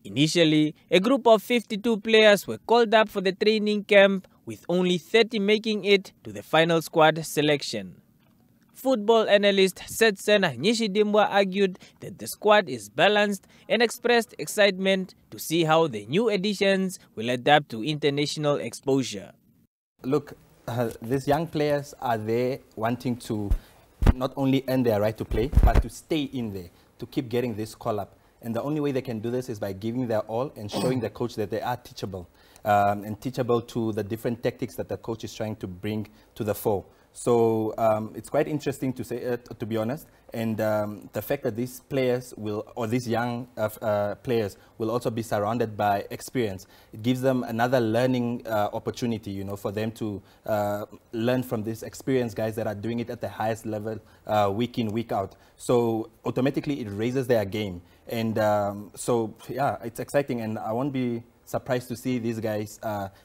Initially, a group of 52 players were called up for the training camp, with only 30 making it to the final squad selection. Football analyst Setson Nghishidimbwa argued that the squad is balanced and expressed excitement to see how the new additions will adapt to international exposure. Look, these young players are there wanting to not only earn their right to play, but to stay in there, to keep getting this call-up. And the only way they can do this is by giving their all and showing the coach that they are teachable, and teachable to the different tactics that the coach is trying to bring to the fore. So it's quite interesting to say, to be honest, and the fact that these players will, or these young players will also be surrounded by experience. It gives them another learning opportunity, you know, for them to learn from these experienced guys that are doing it at the highest level week in, week out. So automatically it raises their game. And so, yeah, it's exciting, and I won't be surprised to see these guys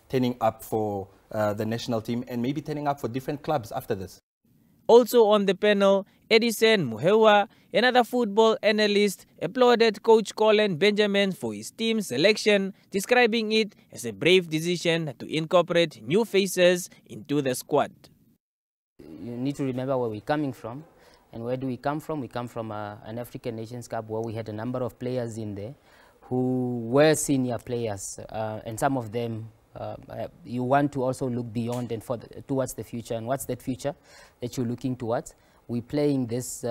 turning up for the national team and maybe turning up for different clubs after this. Also on the panel, Edison Muheua, another football analyst, applauded coach Collin Benjamin for his team selection, describing it as a brave decision to incorporate new faces into the squad. You need to remember where we're coming from. And where do we come from? We come from an African Nations Cup where we had a number of players in there who were senior players, and some of them you want to also look beyond and towards the future. And what's that future that you're looking towards? We're playing this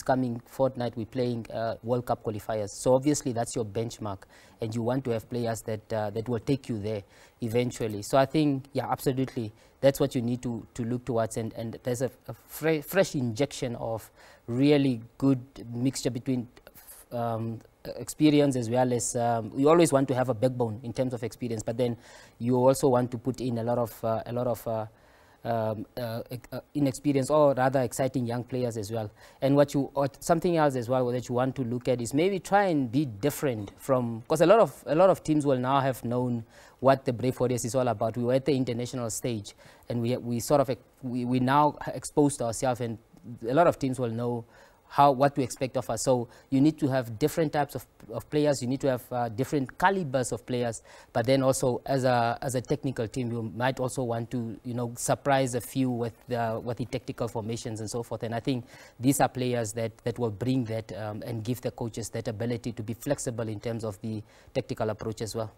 coming fortnight. We're playing World Cup qualifiers. So obviously that's your benchmark, and you want to have players that will take you there eventually. So I think, yeah, absolutely, that's what you need to look towards. And there's a fresh injection of really good mixture between experience as well as you always want to have a backbone in terms of experience, but then you also want to put in a lot of inexperienced or rather exciting young players as well. And something else as well that you want to look at is maybe try and be different from, because a lot of teams will now have known what the Brave Warriors is all about. We were at the international stage, and we now exposed ourselves, and a lot of teams will know what to expect of us. So you need to have different types of players. You need to have different calibers of players. But then also as a technical team, you might also want to, you know, surprise a few with the tactical formations and so forth. And I think these are players that will bring that and give the coaches that ability to be flexible in terms of the tactical approach as well.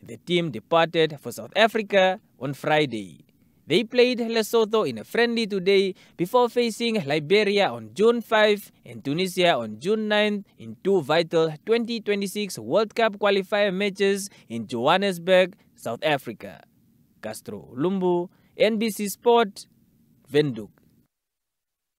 The team departed for South Africa on Friday. They played Lesotho in a friendly today before facing Liberia on June 5 and Tunisia on June 9 in two vital 2026 World Cup qualifier matches in Johannesburg, South Africa. Castro Lumbu, NBC Sport, Windhoek.